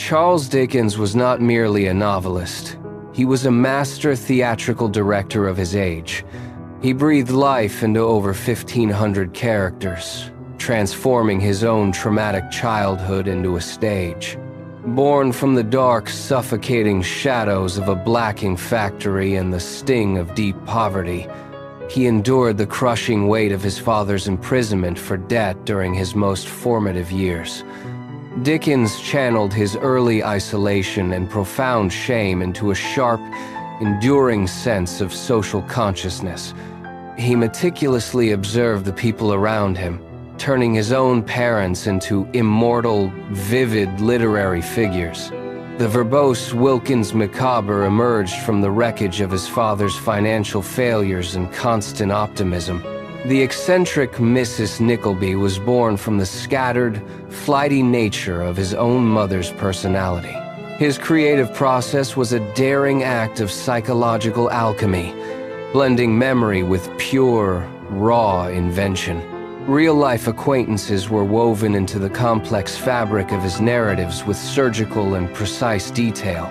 Charles Dickens was not merely a novelist. He was a master theatrical director of his age. He breathed life into over 1,500 characters, transforming his own traumatic childhood into a stage. Born from the dark, suffocating shadows of a blacking factory and the sting of deep poverty, he endured the crushing weight of his father's imprisonment for debt during his most formative years. Dickens channeled his early isolation and profound shame into a sharp, enduring sense of social consciousness. He meticulously observed the people around him, turning his own parents into immortal, vivid literary figures. The verbose Wilkins Micawber emerged from the wreckage of his father's financial failures and constant optimism. The eccentric Mrs. Nickleby was born from the scattered, flighty nature of his own mother's personality. His creative process was a daring act of psychological alchemy, blending memory with pure, raw invention. Real-life acquaintances were woven into the complex fabric of his narratives with surgical and precise detail.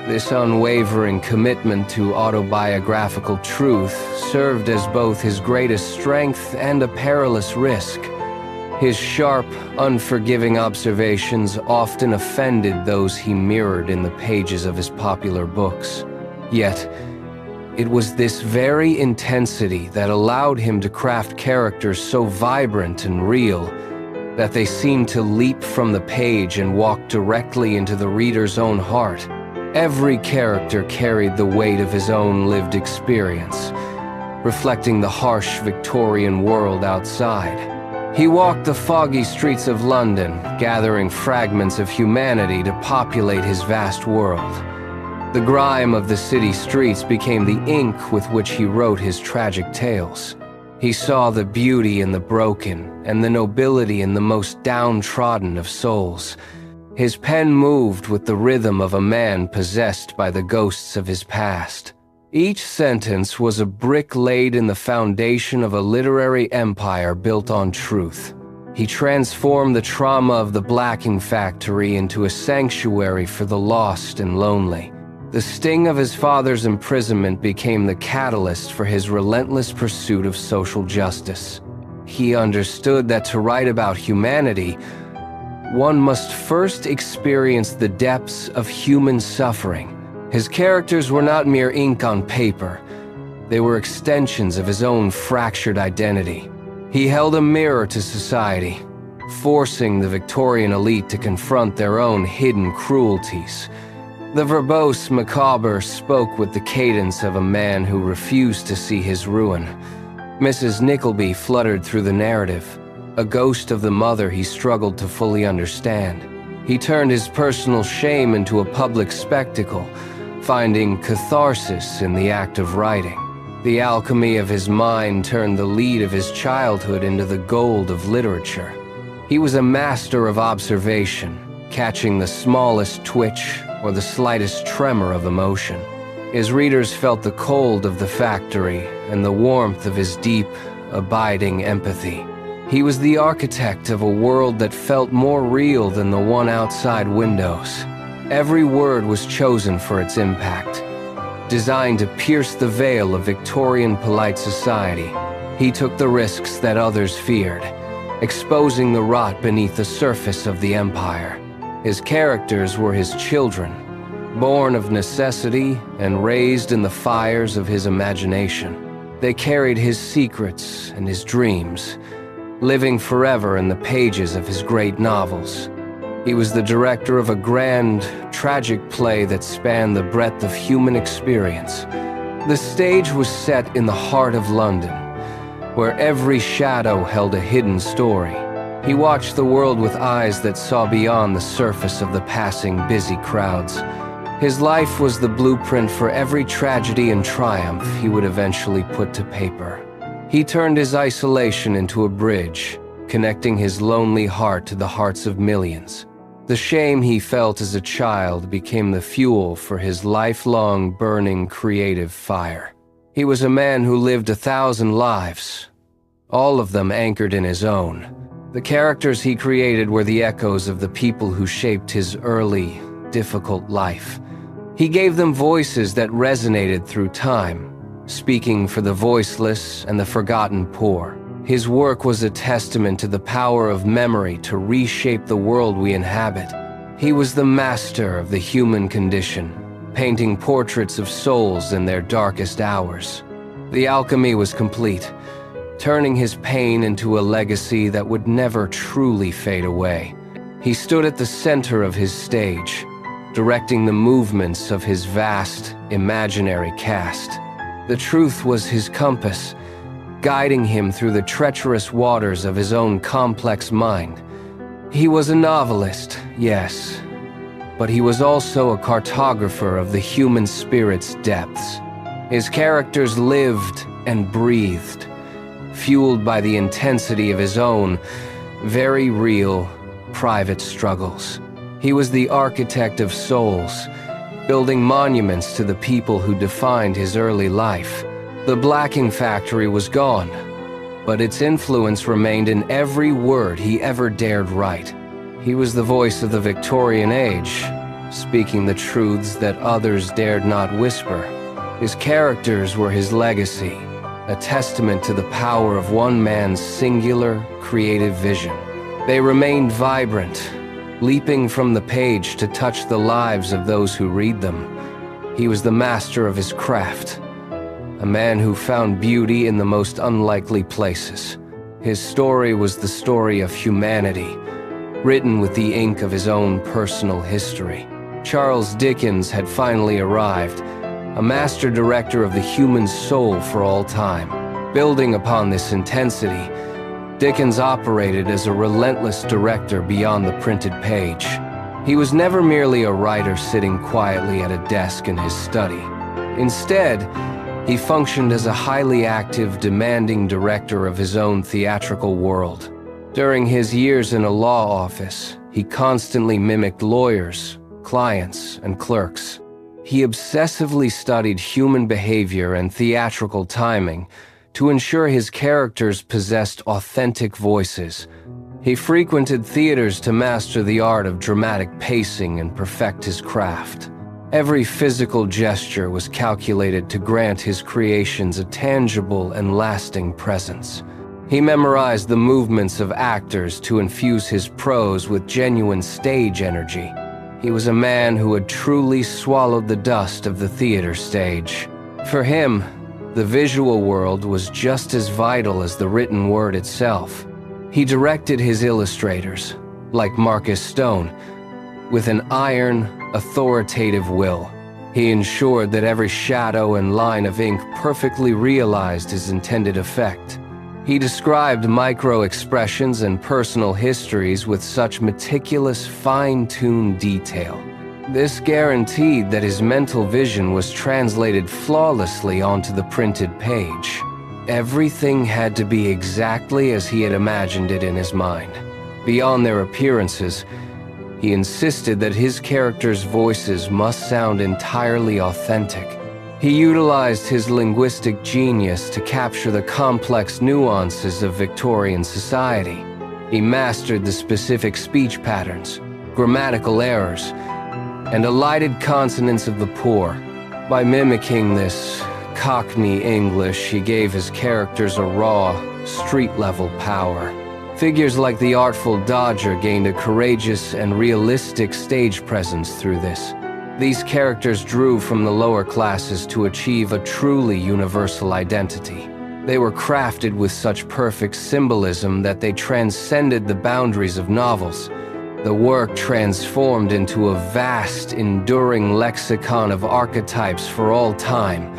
This unwavering commitment to autobiographical truth served as both his greatest strength and a perilous risk. His sharp, unforgiving observations often offended those he mirrored in the pages of his popular books. Yet, it was this very intensity that allowed him to craft characters so vibrant and real that they seemed to leap from the page and walk directly into the reader's own heart. Every character carried the weight of his own lived experience, reflecting the harsh Victorian world outside. He walked the foggy streets of London, gathering fragments of humanity to populate his vast world. The grime of the city streets became the ink with which he wrote his tragic tales. He saw the beauty in the broken and the nobility in the most downtrodden of souls. His pen moved with the rhythm of a man possessed by the ghosts of his past. Each sentence was a brick laid in the foundation of a literary empire built on truth. He transformed the trauma of the blacking factory into a sanctuary for the lost and lonely. The sting of his father's imprisonment became the catalyst for his relentless pursuit of social justice. He understood that to write about humanity, one must first experience the depths of human suffering. His characters were not mere ink on paper. They were extensions of his own fractured identity. He held a mirror to society, forcing the Victorian elite to confront their own hidden cruelties. The verbose Micawber spoke with the cadence of a man who refused to see his ruin. Mrs. Nickleby fluttered through the narrative, a ghost of the mother he struggled to fully understand. He turned his personal shame into a public spectacle, finding catharsis in the act of writing. The alchemy of his mind turned the lead of his childhood into the gold of literature. He was a master of observation, catching the smallest twitch or the slightest tremor of emotion. His readers felt the cold of the factory and the warmth of his deep, abiding empathy. He was the architect of a world that felt more real than the one outside windows. Every word was chosen for its impact. Designed to pierce the veil of Victorian polite society, he took the risks that others feared, exposing the rot beneath the surface of the empire. His characters were his children, born of necessity and raised in the fires of his imagination. They carried his secrets and his dreams, living forever in the pages of his great novels. He was the director of a grand, tragic play that spanned the breadth of human experience. The stage was set in the heart of London, where every shadow held a hidden story. He watched the world with eyes that saw beyond the surface of the passing busy crowds. His life was the blueprint for every tragedy and triumph he would eventually put to paper. He turned his isolation into a bridge, connecting his lonely heart to the hearts of millions. The shame he felt as a child became the fuel for his lifelong burning creative fire. He was a man who lived 1,000 lives, all of them anchored in his own. The characters he created were the echoes of the people who shaped his early, difficult life. He gave them voices that resonated through time, speaking for the voiceless and the forgotten poor. His work was a testament to the power of memory to reshape the world we inhabit. He was the master of the human condition, painting portraits of souls in their darkest hours. The alchemy was complete, turning his pain into a legacy that would never truly fade away. He stood at the center of his stage, directing the movements of his vast, imaginary cast. The truth was his compass, guiding him through the treacherous waters of his own complex mind. He was a novelist, yes, but he was also a cartographer of the human spirit's depths. His characters lived and breathed, fueled by the intensity of his own, very real, private struggles. He was the architect of souls, building monuments to the people who defined his early life. The blacking factory was gone, but its influence remained in every word he ever dared write. He was the voice of the Victorian age, speaking the truths that others dared not whisper. His characters were his legacy, a testament to the power of one man's singular, creative vision. They remained vibrant, leaping from the page to touch the lives of those who read them. He was the master of his craft, a man who found beauty in the most unlikely places. His story was the story of humanity, written with the ink of his own personal history. Charles Dickens had finally arrived, a master director of the human soul for all time. Building upon this intensity, Dickens operated as a relentless director beyond the printed page. He was never merely a writer sitting quietly at a desk in his study. Instead, he functioned as a highly active, demanding director of his own theatrical world. During his years in a law office, he constantly mimicked lawyers, clients, and clerks. He obsessively studied human behavior and theatrical timing to ensure his characters possessed authentic voices. He frequented theaters to master the art of dramatic pacing and perfect his craft. Every physical gesture was calculated to grant his creations a tangible and lasting presence. He memorized the movements of actors to infuse his prose with genuine stage energy. He was a man who had truly swallowed the dust of the theater stage. For him, the visual world was just as vital as the written word itself. He directed his illustrators, like Marcus Stone, with an iron, authoritative will. He ensured that every shadow and line of ink perfectly realized his intended effect. He described micro-expressions and personal histories with such meticulous, fine-tuned detail. This guaranteed that his mental vision was translated flawlessly onto the printed page. Everything had to be exactly as he had imagined it in his mind. Beyond their appearances, he insisted that his characters' voices must sound entirely authentic. He utilized his linguistic genius to capture the complex nuances of Victorian society. He mastered the specific speech patterns, grammatical errors, and elided consonants of the poor. By mimicking this Cockney English, he gave his characters a raw, street-level power. Figures like the Artful Dodger gained a courageous and realistic stage presence through this. These characters drew from the lower classes to achieve a truly universal identity. They were crafted with such perfect symbolism that they transcended the boundaries of novels. The work transformed into a vast, enduring lexicon of archetypes for all time.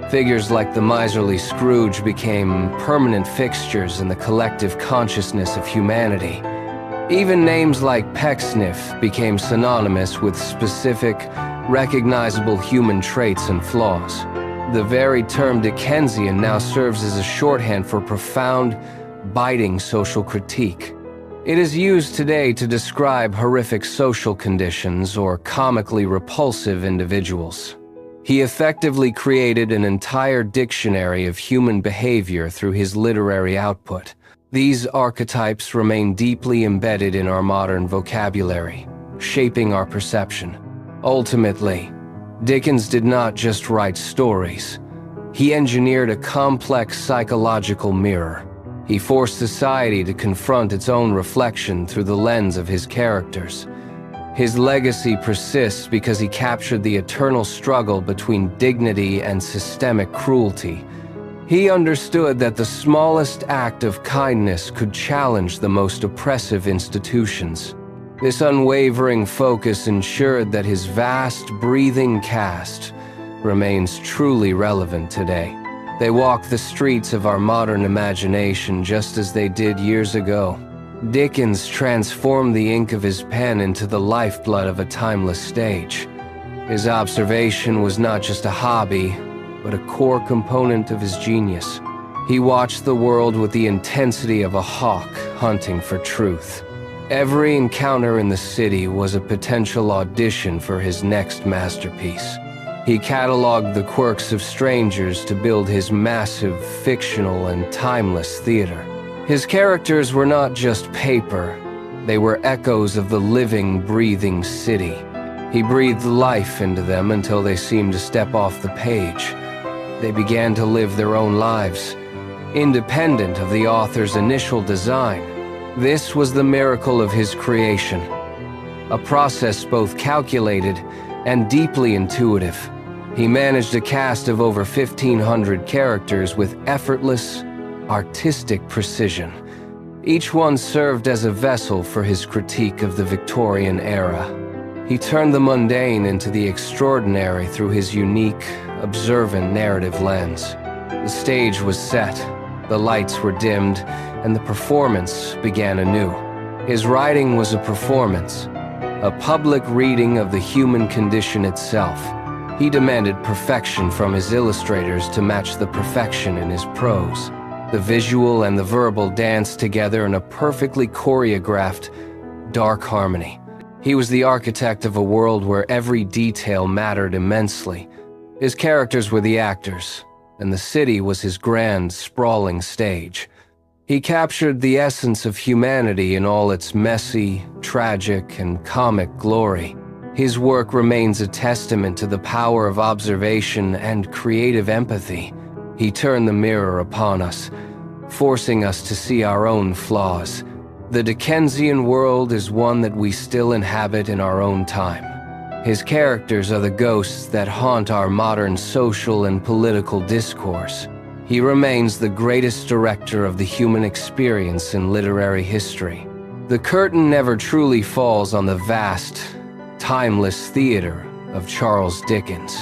Figures like the miserly Scrooge became permanent fixtures in the collective consciousness of humanity. Even names like Pecksniff became synonymous with specific, recognizable human traits and flaws. The very term Dickensian now serves as a shorthand for profound, biting social critique. It is used today to describe horrific social conditions or comically repulsive individuals. He effectively created an entire dictionary of human behavior through his literary output. These archetypes remain deeply embedded in our modern vocabulary, shaping our perception. Ultimately, Dickens did not just write stories. He engineered a complex psychological mirror. He forced society to confront its own reflection through the lens of his characters. His legacy persists because he captured the eternal struggle between dignity and systemic cruelty. He understood that the smallest act of kindness could challenge the most oppressive institutions. This unwavering focus ensured that his vast, breathing cast remains truly relevant today. They walk the streets of our modern imagination just as they did years ago. Dickens transformed the ink of his pen into the lifeblood of a timeless stage. His observation was not just a hobby, but a core component of his genius. He watched the world with the intensity of a hawk hunting for truth. Every encounter in the city was a potential audition for his next masterpiece. He cataloged the quirks of strangers to build his massive, fictional, and timeless theater. His characters were not just paper, they were echoes of the living, breathing city. He breathed life into them until they seemed to step off the page. They began to live their own lives, independent of the author's initial design. This was the miracle of his creation, a process both calculated and deeply intuitive. He managed a cast of over 1,500 characters with effortless, artistic precision. Each one served as a vessel for his critique of the Victorian era. He turned the mundane into the extraordinary through his unique, observant narrative lens. The stage was set, the lights were dimmed, and the performance began anew. His writing was a performance, a public reading of the human condition itself. He demanded perfection from his illustrators to match the perfection in his prose. The visual and the verbal danced together in a perfectly choreographed, dark harmony. He was the architect of a world where every detail mattered immensely. His characters were the actors, and the city was his grand, sprawling stage. He captured the essence of humanity in all its messy, tragic, and comic glory. His work remains a testament to the power of observation and creative empathy. He turned the mirror upon us, forcing us to see our own flaws. The Dickensian world is one that we still inhabit in our own time. His characters are the ghosts that haunt our modern social and political discourse. He remains the greatest director of the human experience in literary history. The curtain never truly falls on the vast, timeless theater of Charles Dickens.